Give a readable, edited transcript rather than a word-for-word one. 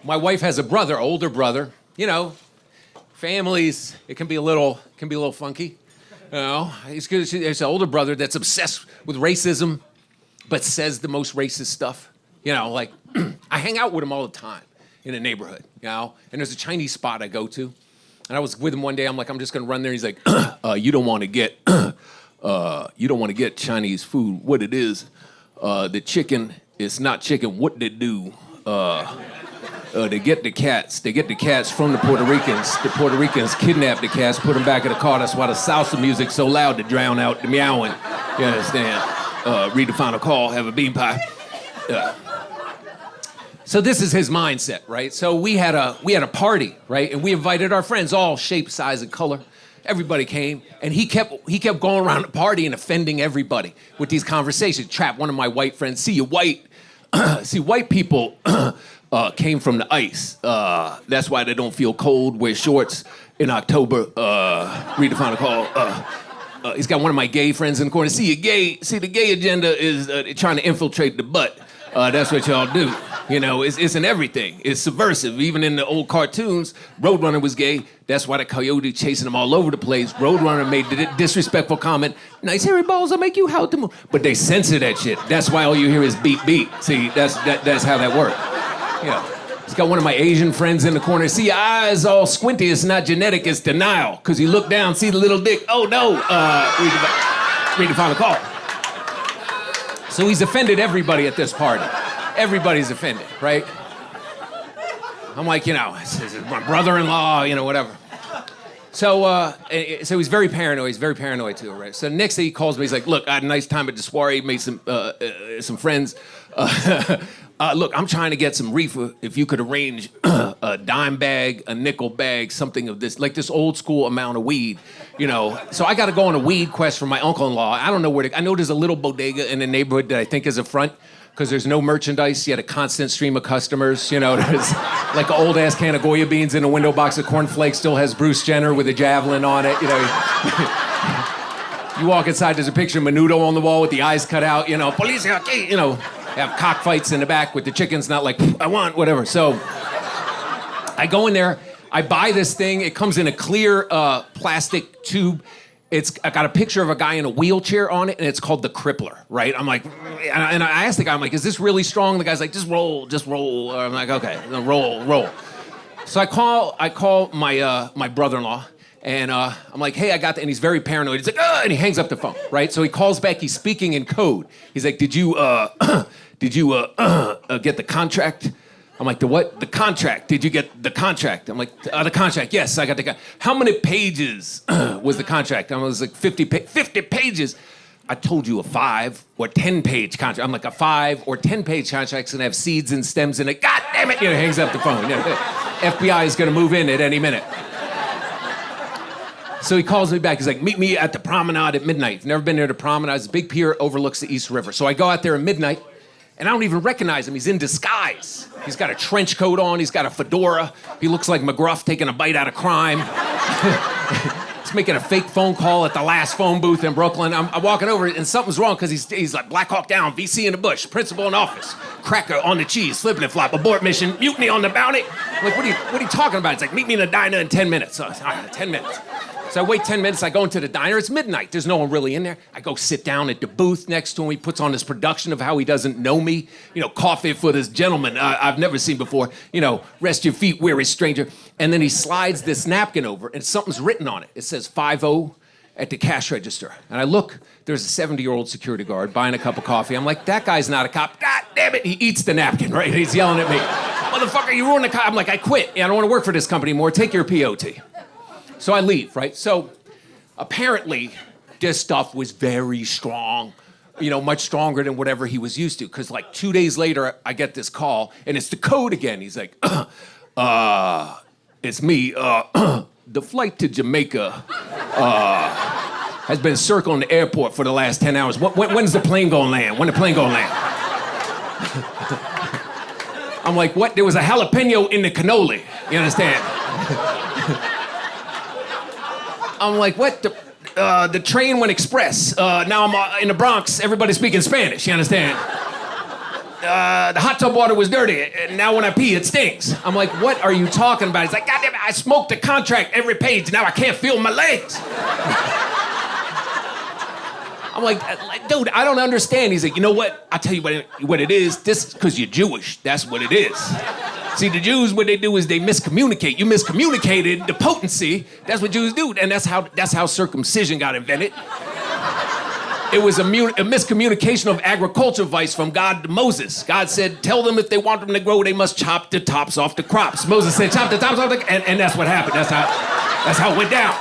My wife has a brother, older brother. You know, families, it can be a little funky. You know, there's an older brother that's obsessed with racism, but says the most racist stuff. You know, like, I hang out with him all the time in the neighborhood, you know? And there's a Chinese spot I go to. And I was with him one day, I'm like, I'm just gonna run there. He's like, you don't wanna get Chinese food. What it is, the chicken is not chicken. What they do, they get the cats from the Puerto Ricans. The Puerto Ricans kidnap the cats, put them back in the car. That's why the salsa music's so loud to drown out the meowing. You understand? Read the final call, have a bean pie. So this is his mindset, right? So we had a party, right? And we invited our friends, all shape, size, and color. Everybody came, and he kept going around the party and offending everybody with these conversations. Trap one of my white friends. See, white people came from the ice. That's why they don't feel cold. Wear shorts in October. Read the final call. He's got one of my gay friends in the corner. See, the gay agenda is trying to infiltrate the butt. That's what y'all do. You know, it's in everything. It's subversive. Even in the old cartoons, Roadrunner was gay. That's why the coyote chasing him all over the place. Roadrunner made the disrespectful comment, nice hairy balls will make you how to move. But they censor that shit. That's why all you hear is beep, beep. See, that's how that works. Yeah. He's got one of my Asian friends in the corner. See, your eyes all squinty. It's not genetic, it's denial. Because you look down, see the little dick. Oh, no. Read the final call. So he's offended everybody at this party. Everybody's offended, right? I'm like, you know, this is my brother-in-law, you know, whatever. So he's very paranoid. He's very paranoid too, right? So the next day he calls me. He's like, look, I had a nice time at the soiree, made some friends. Look, I'm trying to get some reefer. If you could arrange a dime bag, a nickel bag, something of this, like this old school amount of weed, you know. So I got to go on a weed quest for my uncle-in-law. I don't know where to, I know there's a little bodega in the neighborhood that I think is a front, because there's no merchandise, yet a constant stream of customers. You know, there's like an old-ass can of Goya beans in a window box of cornflakes, still has Bruce Jenner with a javelin on it, you know. You walk inside, there's a picture of Menudo on the wall with the eyes cut out, you know, police, you know, have cockfights in the back with the chickens, not like, I want, whatever. So I go in there, I buy this thing, it comes in a clear plastic tube. I got a picture of a guy in a wheelchair on it, and it's called the Crippler, right? I'm like, and I asked the guy, I'm like, is this really strong? The guy's like, just roll. I'm like, okay, roll. So I call my brother-in-law, and I'm like, hey, I got that, and he's very paranoid. He's like, and he hangs up the phone, right? So he calls back, he's speaking in code. He's like, did you get the contract? I'm like, the what? The contract. Did you get the contract? I'm like, the contract. Yes, I got the contract. How many pages was the contract? I was like, 50 pages. I told you a 5 or 10 page contract. I'm like, a 5 or 10 page contract's gonna have seeds and stems in it. God damn it! You know, hangs up the phone. You know, FBI is gonna move in at any minute. So he calls me back. He's like, meet me at the promenade at midnight. Never been there to promenade. It's a big pier, overlooks the East River. So I go out there at midnight. And I don't even recognize him. He's in disguise. He's got a trench coat on. He's got a fedora. He looks like McGruff taking a bite out of crime. He's making a fake phone call at the last phone booth in Brooklyn. I'm walking over, and something's wrong, because he's like Black Hawk Down, VC in the bush, principal in office, cracker on the cheese, flipping and flop, abort mission, mutiny on the bounty. I'm like, what are you talking about? It's like, meet me in the diner in 10 minutes. So, all right, 10 minutes. So I wait 10 minutes, I go into the diner, it's midnight, there's no one really in there. I go sit down at the booth next to him, he puts on this production of how he doesn't know me. You know, coffee for this gentleman I've never seen before. You know, rest your feet, weary stranger. And then he slides this napkin over, and something's written on it. It says 5-0 at the cash register. And I look, there's a 70-year-old security guard buying a cup of coffee. I'm like, that guy's not a cop. God damn it, he eats the napkin, right? He's yelling at me. Motherfucker, you ruined the cop. I'm like, I quit. I don't want to work for this company anymore. Take your POT. So I leave, right? So apparently this stuff was very strong, you know, much stronger than whatever he was used to. Because like 2 days later, I get this call, and it's the code again. He's like, it's me. The flight to Jamaica has been circling the airport for the last 10 hours. When's the plane gonna land? When the plane gonna land? I'm like, what? There was a jalapeno in the cannoli. You understand? I'm like, what? The train went express. Now I'm in the Bronx. Everybody's speaking Spanish. You understand? the hot tub water was dirty, and now when I pee, it stinks. I'm like, what are you talking about? He's like, God damn it, I smoked a contract every page, now I can't feel my legs. I'm like, dude, I don't understand. He's like, you know what? I'll tell you what it is. This is because you're Jewish. That's what it is. See, the Jews, what they do is they miscommunicate. You miscommunicated the potency. That's what Jews do, and that's how circumcision got invented. It was a miscommunication of agriculture advice from God to Moses. God said, tell them if they want them to grow, they must chop the tops off the crops. Moses said, chop the tops off and that's what happened. That's how it went down.